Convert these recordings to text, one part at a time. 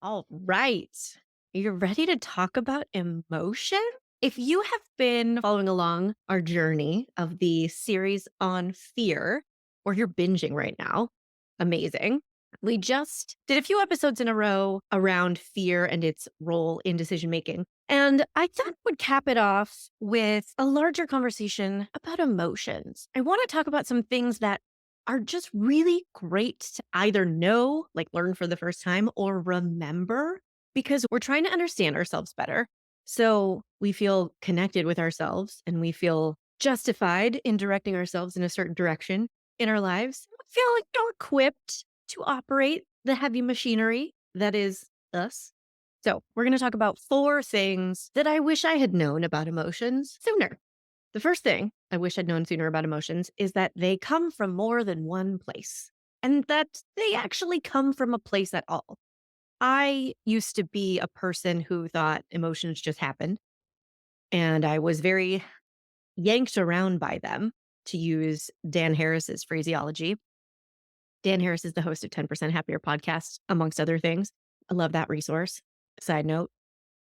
All right. You're ready to talk about emotion? If you have been following along our journey of the series on fear, or you're binging right now, amazing. We just did a few episodes in a row around fear and its role in decision making. And I thought I would cap it off with a larger conversation about emotions. I want to talk about some things that are just really great to either know, like learn for the first time, or remember because we're trying to understand ourselves better. So we feel connected with ourselves and we feel justified in directing ourselves in a certain direction in our lives. We feel like we're equipped to operate the heavy machinery that is us. So we're going to talk about four things that I wish I had known about emotions sooner. The first thing I wish I'd known sooner about emotions is that they come from more than one place and that they actually come from a place at all. I used to be a person who thought emotions just happened, and I was very yanked around by them, to use Dan Harris's phraseology. Dan Harris is the host of 10% Happier podcast, amongst other things. I love that resource. Side note.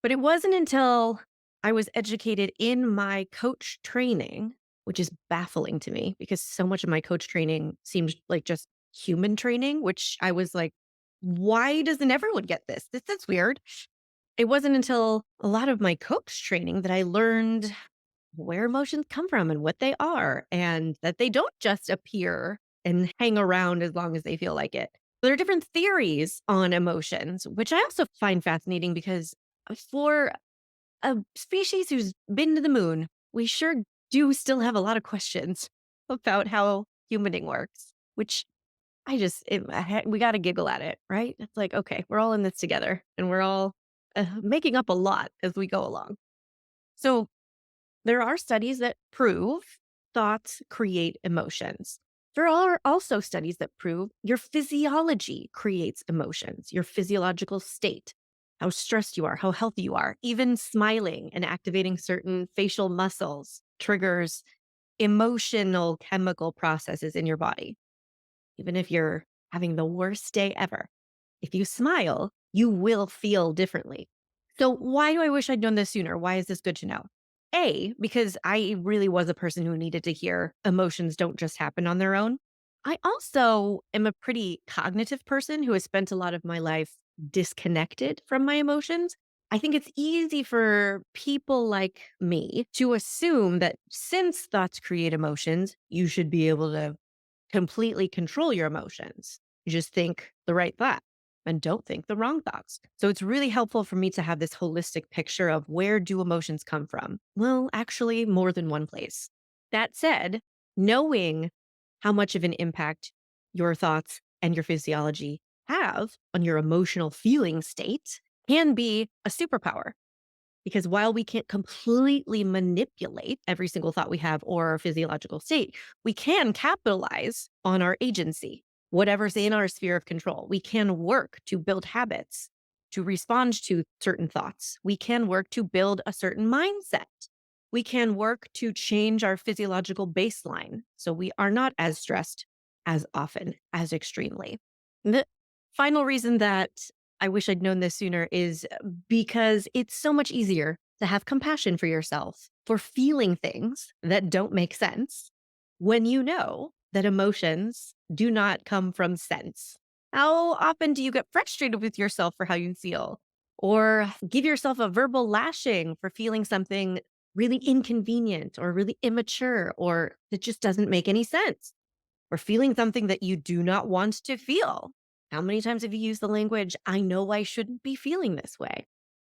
But it wasn't until I was educated in my coach training, which is baffling to me because so much of my coach training seems like just human training, which I was like, why doesn't everyone get this? That's weird. It wasn't until a lot of my coach training that I learned where emotions come from and what they are, and that they don't just appear and hang around as long as they feel like it. There are different theories on emotions, which I also find fascinating because for a species who's been to the moon, we sure do still have a lot of questions about how humaning works, which we got to giggle at it, right? It's like, okay, we're all in this together and we're all making up a lot as we go along. So there are studies that prove thoughts create emotions. There are also studies that prove your physiology creates emotions, your physiological state, how stressed you are, how healthy you are. Even smiling and activating certain facial muscles triggers emotional chemical processes in your body. Even if you're having the worst day ever, if you smile, you will feel differently. So, why do I wish I'd known this sooner? Why is this good to know? Because I really was a person who needed to hear emotions don't just happen on their own. I also am a pretty cognitive person who has spent a lot of my life disconnected from my emotions. I think it's easy for people like me to assume that since thoughts create emotions, you should be able to completely control your emotions. You just think the right thought and don't think the wrong thoughts. So it's really helpful for me to have this holistic picture of where do emotions come from? Well, actually, more than one place. That said, knowing how much of an impact your thoughts and your physiology have on your emotional feeling state can be a superpower. Because while we can't completely manipulate every single thought we have or our physiological state, we can capitalize on our agency, whatever's in our sphere of control. We can work to build habits to respond to certain thoughts. We can work to build a certain mindset. We can work to change our physiological baseline so we are not as stressed as often, as extremely. The final reason that I wish I'd known this sooner is because it's so much easier to have compassion for yourself for feeling things that don't make sense when you know that emotions do not come from sense. How often do you get frustrated with yourself for how you feel? Or give yourself a verbal lashing for feeling something really inconvenient or really immature or that just doesn't make any sense? Or feeling something that you do not want to feel? How many times have you used the language, I know I shouldn't be feeling this way?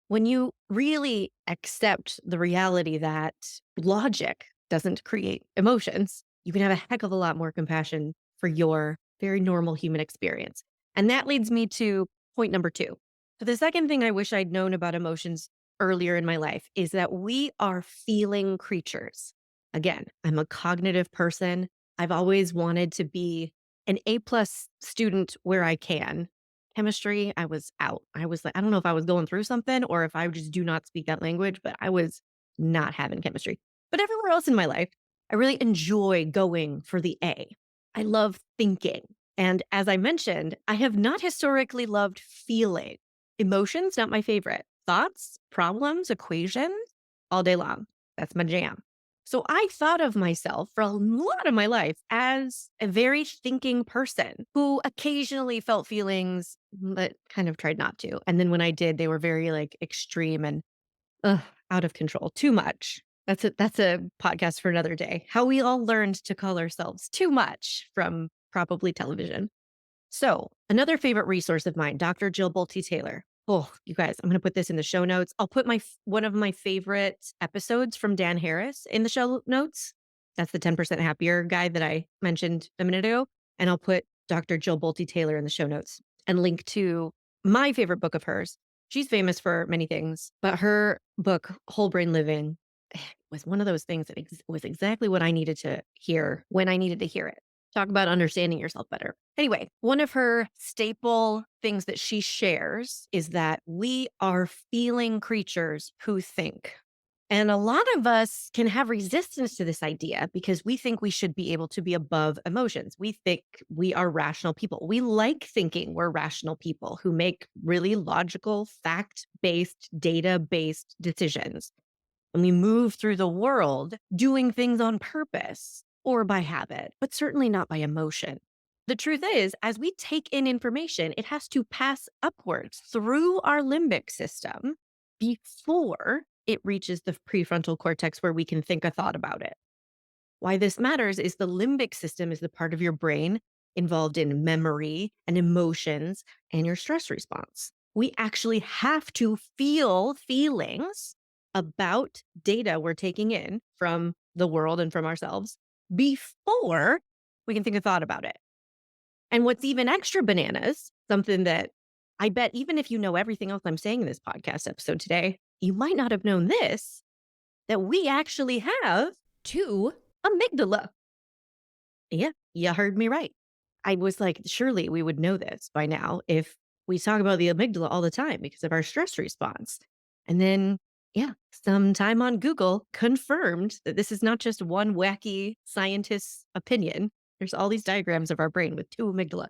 When you really accept the reality that logic doesn't create emotions, you can have a heck of a lot more compassion for your very normal human experience. And that leads me to point number two. So, the second thing I wish I'd known about emotions earlier in my life is that we are feeling creatures. Again, I'm a cognitive person. I've always wanted to be an A plus student where I can. Chemistry, I was out. I was like, I don't know if I was going through something or if I just do not speak that language, but I was not having chemistry. But everywhere else in my life, I really enjoy going for the A. I love thinking. And as I mentioned, I have not historically loved feeling. Emotions, not my favorite. Thoughts, problems, equations, all day long. That's my jam. So I thought of myself for a lot of my life as a very thinking person who occasionally felt feelings, but kind of tried not to. And then when I did, they were very like extreme and ugh, out of control, too much. That's a podcast for another day. How we all learned to call ourselves too much from probably television. So, another favorite resource of mine, Dr. Jill Bolte Taylor. Oh, you guys, I'm going to put this in the show notes. I'll put one of my favorite episodes from Dan Harris in the show notes. That's the 10% happier guy that I mentioned a minute ago. And I'll put Dr. Jill Bolte Taylor in the show notes and link to my favorite book of hers. She's famous for many things, but her book, Whole Brain Living, was one of those things that was exactly what I needed to hear when I needed to hear it. Talk about understanding yourself better. Anyway, one of her staple things that she shares is that we are feeling creatures who think. And a lot of us can have resistance to this idea because we think we should be able to be above emotions. We think we are rational people. We like thinking we're rational people who make really logical, fact based, data based decisions. And we move through the world doing things on purpose or by habit, but certainly not by emotion. The truth is, as we take in information, it has to pass upwards through our limbic system before it reaches the prefrontal cortex where we can think a thought about it. Why this matters is the limbic system is the part of your brain involved in memory and emotions and your stress response. We actually have to feel feelings about data we're taking in from the world and from ourselves before we can think a thought about it. And what's even extra bananas, something that I bet even if you know everything else I'm saying in this podcast episode today, you might not have known this, that we actually have two amygdala. Yeah, you heard me right. I was like, surely we would know this by now if we talk about the amygdala all the time because of our stress response. And then, yeah, some time on Google confirmed that this is not just one wacky scientist's opinion. There's all these diagrams of our brain with two amygdala.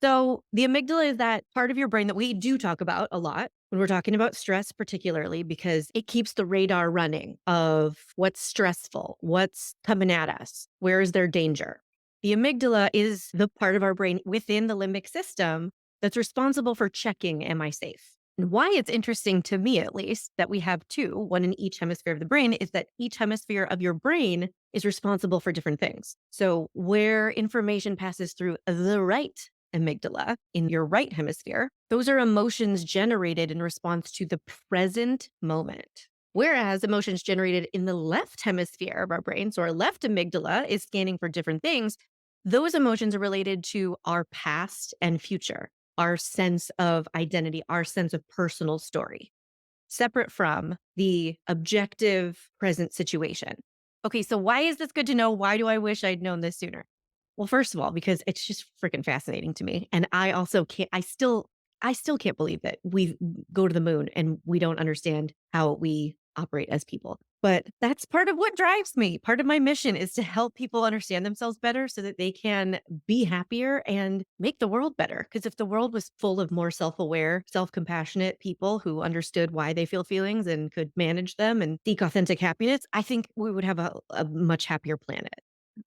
So the amygdala is that part of your brain that we do talk about a lot when we're talking about stress, particularly because it keeps the radar running of what's stressful, what's coming at us, where is there danger. The amygdala is the part of our brain within the limbic system that's responsible for checking, am I safe? And why it's interesting to me, at least, that we have two, one in each hemisphere of the brain, is that each hemisphere of your brain is responsible for different things. So, where information passes through the right amygdala in your right hemisphere, those are emotions generated in response to the present moment. Whereas emotions generated in the left hemisphere of our brain, so our left amygdala is scanning for different things, those emotions are related to our past and future, our sense of identity, our sense of personal story, separate from the objective present situation. Okay, so why is this good to know? Why do I wish I'd known this sooner? Well, first of all, because it's just freaking fascinating to me. And I also can't, I still can't believe that we go to the moon and we don't understand how we operate as people. But that's part of what drives me. Part of my mission is to help people understand themselves better so that they can be happier and make the world better. Because if the world was full of more self aware, self compassionate people who understood why they feel feelings and could manage them and seek authentic happiness, I think we would have a much happier planet.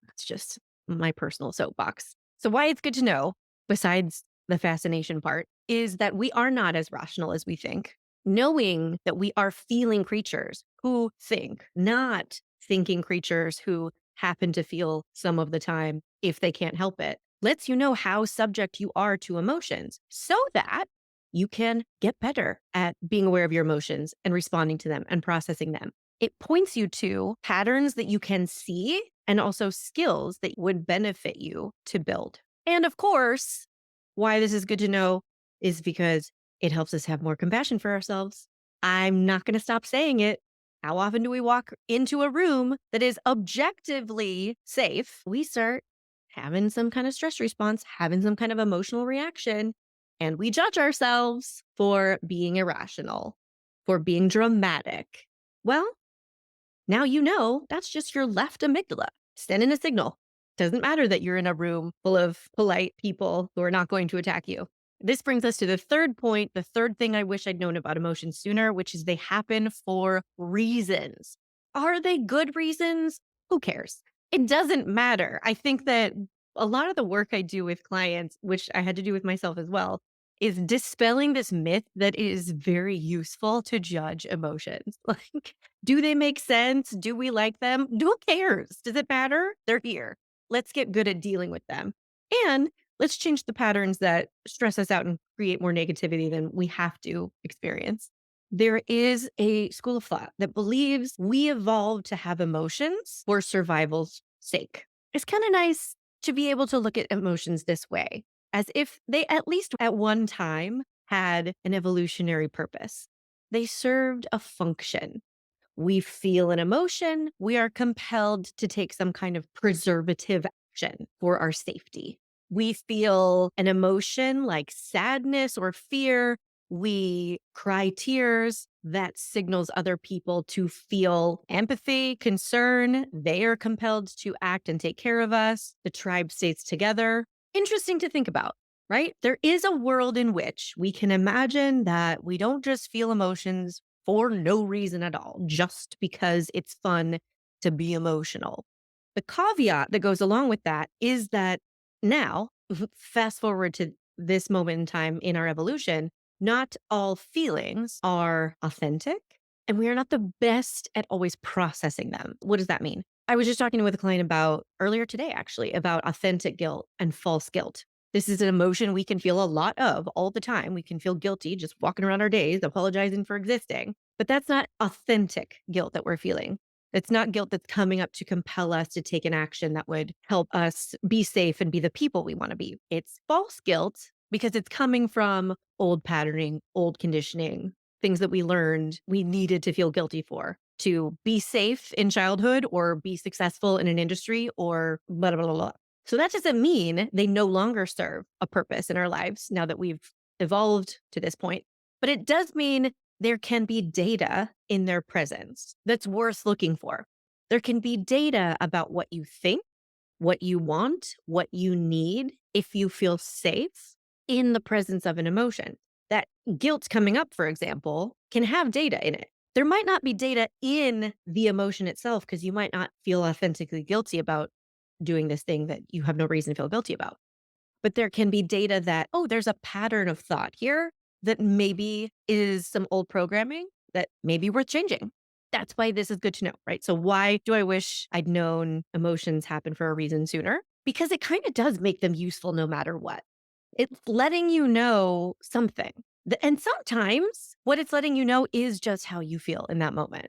That's just my personal soapbox. So, why it's good to know, besides the fascination part, is that we are not as rational as we think. Knowing that we are feeling creatures who think, not thinking creatures who happen to feel some of the time if they can't help it, lets you know how subject you are to emotions so that you can get better at being aware of your emotions and responding to them and processing them. It points you to patterns that you can see and also skills that would benefit you to build. And of course, why this is good to know is because it helps us have more compassion for ourselves. I'm not going to stop saying it. How often do we walk into a room that is objectively safe? We start having some kind of stress response, having some kind of emotional reaction, and we judge ourselves for being irrational, for being dramatic. Well, now you know that's just your left amygdala sending a signal. Doesn't matter that you're in a room full of polite people who are not going to attack you. This brings us to the third point, the third thing I wish I'd known about emotions sooner, which is they happen for reasons. Are they good reasons? Who cares? It doesn't matter. I think that a lot of the work I do with clients, which I had to do with myself as well, is dispelling this myth that it is very useful to judge emotions. Like, do they make sense? Do we like them? Who cares? Does it matter? They're here. Let's get good at dealing with them. And let's change the patterns that stress us out and create more negativity than we have to experience. There is a school of thought that believes we evolved to have emotions for survival's sake. It's kind of nice to be able to look at emotions this way, as if they at least at one time had an evolutionary purpose. They served a function. We feel an emotion, we are compelled to take some kind of preservative action for our safety. We feel an emotion like sadness or fear. We cry tears. That signals other people to feel empathy, concern. They are compelled to act and take care of us. The tribe stays together. Interesting to think about, right? There is a world in which we can imagine that we don't just feel emotions for no reason at all, just because it's fun to be emotional. The caveat that goes along with that is that now, fast forward to this moment in time in our evolution, not all feelings are authentic, and we are not the best at always processing them. What does that mean? I was just talking with a client about earlier today, actually, about authentic guilt and false guilt. This is an emotion we can feel a lot of all the time. We can feel guilty just walking around our days, apologizing for existing. But that's not authentic guilt that we're feeling. It's not guilt that's coming up to compel us to take an action that would help us be safe and be the people we want to be. It's false guilt because it's coming from old patterning, old conditioning, things that we learned we needed to feel guilty for to be safe in childhood or be successful in an industry or blah, blah, blah, blah. So that doesn't mean they no longer serve a purpose in our lives now that we've evolved to this point. But it does mean there can be data in their presence that's worth looking for. There can be data about what you think, what you want, what you need if you feel safe in the presence of an emotion. That guilt coming up, for example, can have data in it. There might not be data in the emotion itself because you might not feel authentically guilty about doing this thing that you have no reason to feel guilty about. But there can be data that, oh, there's a pattern of thought here that maybe is some old programming that may be worth changing. That's why this is good to know, right? So, why do I wish I'd known emotions happen for a reason sooner? Because it kind of does make them useful no matter what. It's letting you know something. And sometimes what it's letting you know is just how you feel in that moment.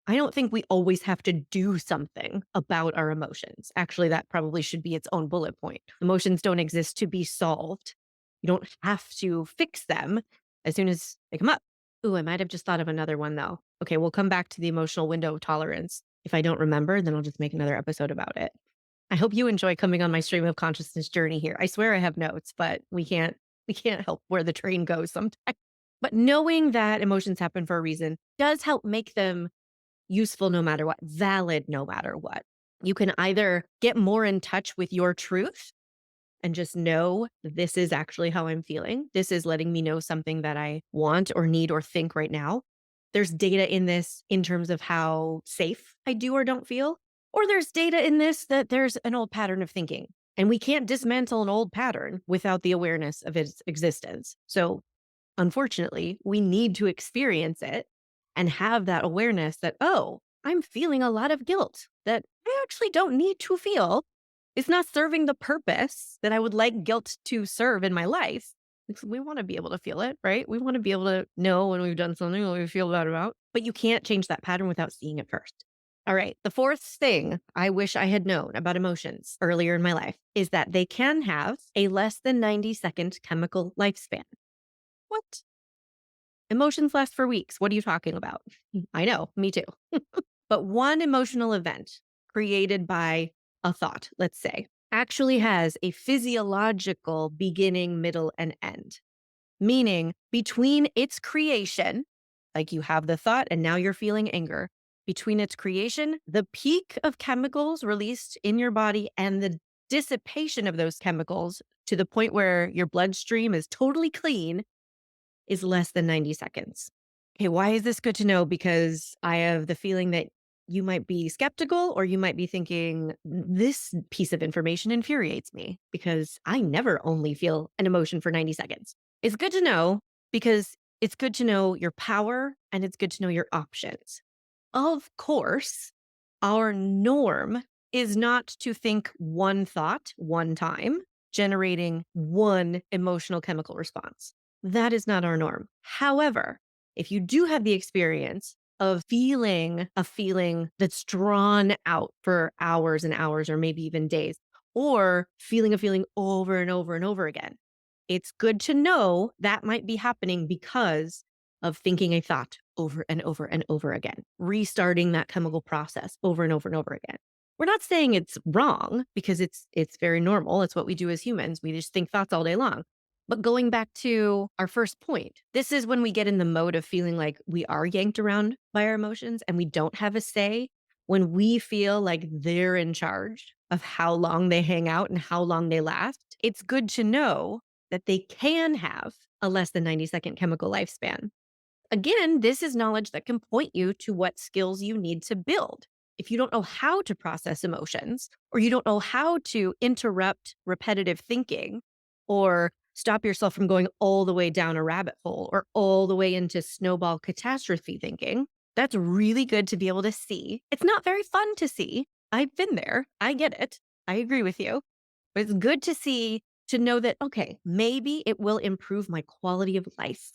I don't think we always have to do something about our emotions. Actually, that probably should be its own bullet point. Emotions don't exist to be solved. You don't have to fix them as soon as they come up. Ooh, I might have just thought of another one though. Okay, we'll come back to the emotional window of tolerance. If I don't remember, then I'll just make another episode about it. I hope you enjoy coming on my stream of consciousness journey here. I swear I have notes, but we can't help where the train goes sometimes. But knowing that emotions happen for a reason does help make them useful no matter what, valid no matter what. You can either get more in touch with your truth and just know this is actually how I'm feeling. This is letting me know something that I want or need or think right now. There's data in this in terms of how safe I do or don't feel. Or there's data in this that there's an old pattern of thinking. And we can't dismantle an old pattern without the awareness of its existence. So unfortunately, we need to experience it and have that awareness that, oh, I'm feeling a lot of guilt that I actually don't need to feel. It's not serving the purpose that I would like guilt to serve in my life. We want to be able to feel it, right? We want to be able to know when we've done something that we feel bad about, but you can't change that pattern without seeing it first. All right. The fourth thing I wish I had known about emotions earlier in my life is that they can have a less than 90-second chemical lifespan. What? Emotions last for weeks. What are you talking about? I know, me too. But one emotional event created by a thought, let's say, actually has a physiological beginning, middle, and end. Meaning, between its creation, like you have the thought and now you're feeling anger, between its creation, the peak of chemicals released in your body, and the dissipation of those chemicals to the point where your bloodstream is totally clean is less than 90 seconds. Okay, why is this good to know? Because I have the feeling that you might be skeptical or you might be thinking, this piece of information infuriates me because I never only feel an emotion for 90 seconds. It's good to know because it's good to know your power and it's good to know your options. Of course, our norm is not to think one thought one time, generating one emotional chemical response. That is not our norm. However, if you do have the experience of feeling a feeling that's drawn out for hours and hours, or maybe even days, or feeling a feeling over and over and over again, it's good to know that might be happening because of thinking a thought over and over and over again, restarting that chemical process over and over and over again. We're not saying it's wrong because it's very normal. It's what we do as humans. We just think thoughts all day long. But going back to our first point, this is when we get in the mode of feeling like we are yanked around by our emotions and we don't have a say, when we feel like they're in charge of how long they hang out and how long they last. It's good to know that they can have a less than 90-second chemical lifespan. Again, this is knowledge that can point you to what skills you need to build. If you don't know how to process emotions, or you don't know how to interrupt repetitive thinking, or stop yourself from going all the way down a rabbit hole or all the way into snowball catastrophe thinking, that's really good to be able to see. It's not very fun to see. I've been there. I get it. I agree with you. But it's good to see, to know that, okay, maybe it will improve my quality of life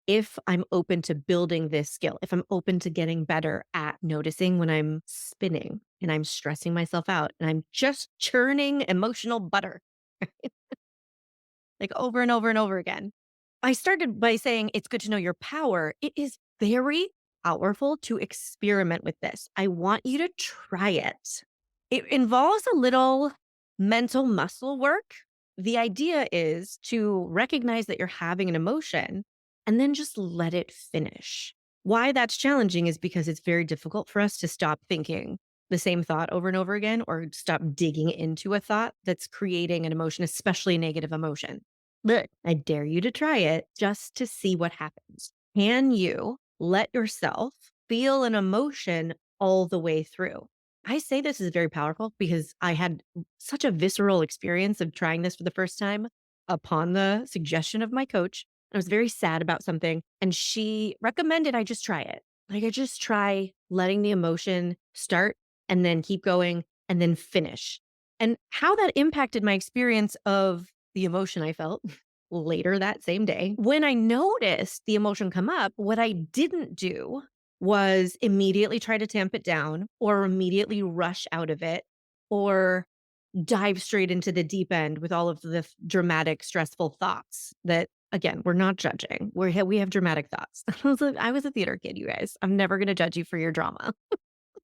if I'm open to building this skill, if I'm open to getting better at noticing when I'm spinning and I'm stressing myself out and I'm just churning emotional butter, like over and over and over again. I started by saying it's good to know your power. It is very powerful to experiment with this. I want you to try it. It involves a little mental muscle work. The idea is to recognize that you're having an emotion and then just let it finish. Why that's challenging is because it's very difficult for us to stop thinking the same thought over and over again or stop digging into a thought that's creating an emotion, especially a negative emotion. But I dare you to try it just to see what happens. Can you let yourself feel an emotion all the way through? I say this is very powerful because I had such a visceral experience of trying this for the first time upon the suggestion of my coach. I was very sad about something, and she recommended I just try it. Like, I just try letting the emotion start and then keep going and then finish. And how that impacted my experience of the emotion I felt later that same day. When I noticed the emotion come up, what I didn't do was immediately try to tamp it down or immediately rush out of it or dive straight into the deep end with all of the dramatic, stressful thoughts that, again, we're not judging. We have dramatic thoughts. I was a theater kid, you guys. I'm never going to judge you for your drama.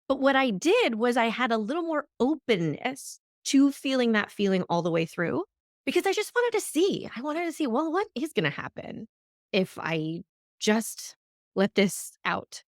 But what I did was I had a little more openness to feeling that feeling all the way through because I just wanted to see. I wanted to see, well, what is going to happen if I just let this out?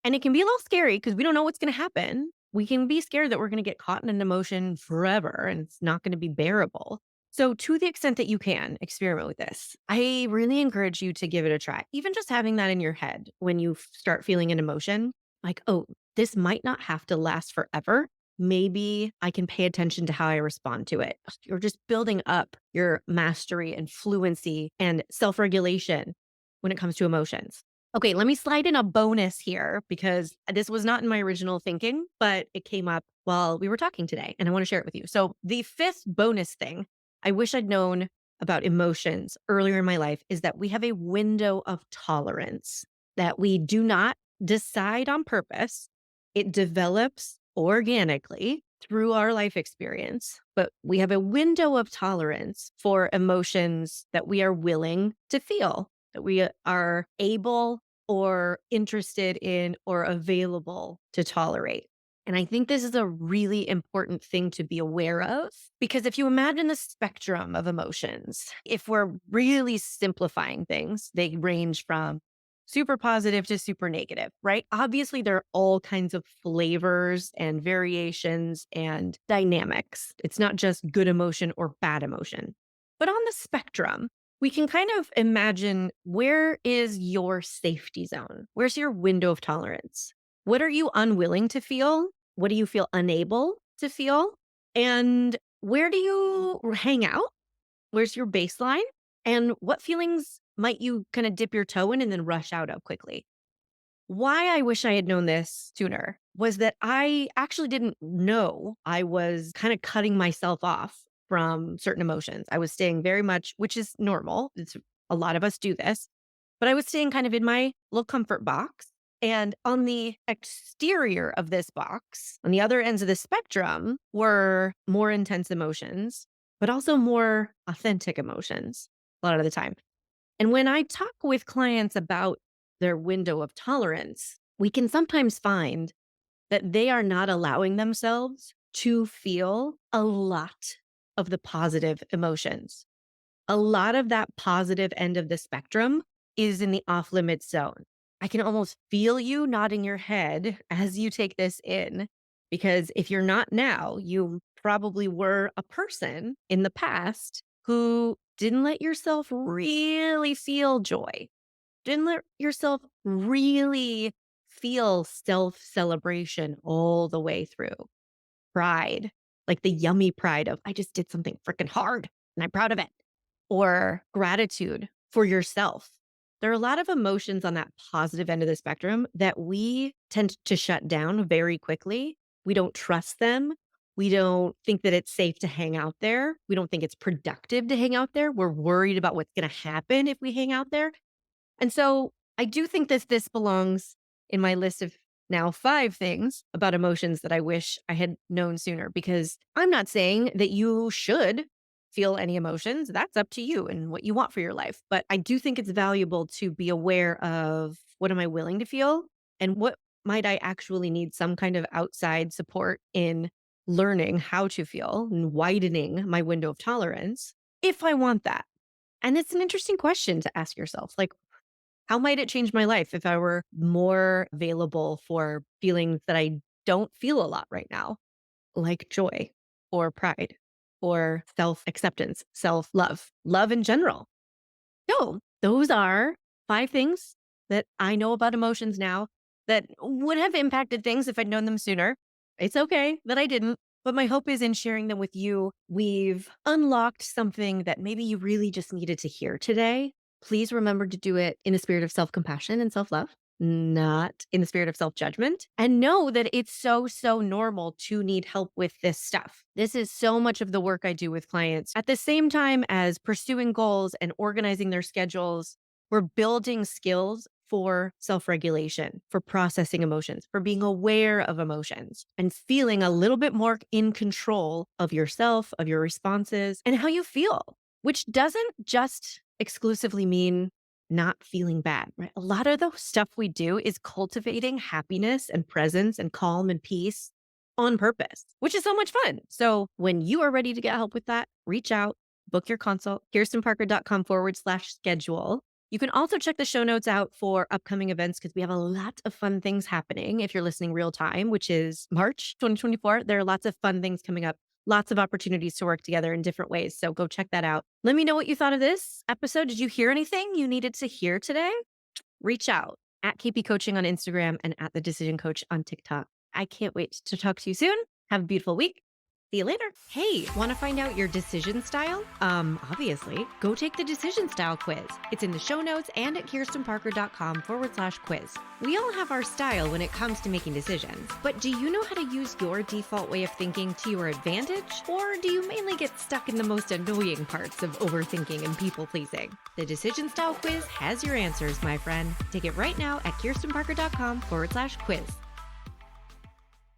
And it can be a little scary because we don't know what's going to happen. We can be scared that we're going to get caught in an emotion forever and it's not going to be bearable. So, to the extent that you can experiment with this, I really encourage you to give it a try. Even just having that in your head when you start feeling an emotion, like, oh, this might not have to last forever. Maybe I can pay attention to how I respond to it. You're just building up your mastery and fluency and self regulation when it comes to emotions. Okay, let me slide in a bonus here because this was not in my original thinking, but it came up while we were talking today and I want to share it with you. So, the fifth bonus thing I wish I'd known about emotions earlier in my life is that we have a window of tolerance that we do not decide on purpose. It develops organically through our life experience, but we have a window of tolerance for emotions that we are willing to feel, that we are able or interested in or available to tolerate. And I think this is a really important thing to be aware of because if you imagine the spectrum of emotions, if we're really simplifying things, they range from super positive to super negative, right? Obviously, there are all kinds of flavors and variations and dynamics. It's not just good emotion or bad emotion. But on the spectrum, we can kind of imagine, where is your safety zone? Where's your window of tolerance? What are you unwilling to feel? What do you feel unable to feel? And where do you hang out? Where's your baseline? And what feelings might you kind of dip your toe in and then rush out of quickly? Why I wish I had known this sooner was that I actually didn't know I was kind of cutting myself off from certain emotions. I was staying very much, which is normal. It's a lot of us do this, but I was staying kind of in my little comfort box. And on the exterior of this box, on the other ends of the spectrum, were more intense emotions, but also more authentic emotions a lot of the time. And when I talk with clients about their window of tolerance, we can sometimes find that they are not allowing themselves to feel a lot of the positive emotions. A lot of that positive end of the spectrum is in the off limits zone. I can almost feel you nodding your head as you take this in, because if you're not now, you probably were a person in the past who didn't let yourself really feel joy, didn't let yourself really feel self celebration all the way through. Pride, like the yummy pride of, I just did something freaking hard and I'm proud of it, or gratitude for yourself. There are a lot of emotions on that positive end of the spectrum that we tend to shut down very quickly. We don't trust them. We don't think that it's safe to hang out there. We don't think it's productive to hang out there. We're worried about what's going to happen if we hang out there. And so I do think that this belongs in my list of now 5 things about emotions that I wish I had known sooner, because I'm not saying that you should feel any emotions. That's up to you and what you want for your life. But I do think it's valuable to be aware of, what am I willing to feel and what might I actually need some kind of outside support in learning how to feel and widening my window of tolerance if I want that. And it's an interesting question to ask yourself. Like, how might it change my life if I were more available for feelings that I don't feel a lot right now, like joy or pride or self acceptance, self love, love in general? So, those are 5 things that I know about emotions now that would have impacted things if I'd known them sooner. It's okay that I didn't, but my hope is in sharing them with you, we've unlocked something that maybe you really just needed to hear today. Please remember to do it in a spirit of self compassion and self love, not in the spirit of self judgment. And know that it's so, so normal to need help with this stuff. This is so much of the work I do with clients. At the same time as pursuing goals and organizing their schedules, we're building skills for self regulation, for processing emotions, for being aware of emotions, and feeling a little bit more in control of yourself, of your responses, and how you feel, which doesn't just exclusively mean not feeling bad, right? A lot of the stuff we do is cultivating happiness and presence and calm and peace on purpose, which is so much fun. So when you are ready to get help with that, reach out, book your consult, kirstenparker.com/schedule. You can also check the show notes out for upcoming events, because we have a lot of fun things happening if you're listening real time, which is March 2024. There are lots of fun things coming up, lots of opportunities to work together in different ways. So go check that out. Let me know what you thought of this episode. Did you hear anything you needed to hear today? Reach out at KP Coaching on Instagram and at The Decision Coach on TikTok. I can't wait to talk to you soon. Have a beautiful week. See you later. Hey, want to find out your decision style? Obviously, go take the decision style quiz. It's in the show notes and at kirstenparker.com/quiz. We all have our style when it comes to making decisions, but do you know how to use your default way of thinking to your advantage? Or do you mainly get stuck in the most annoying parts of overthinking and people pleasing? The decision style quiz has your answers, my friend. Take it right now at kirstenparker.com/quiz.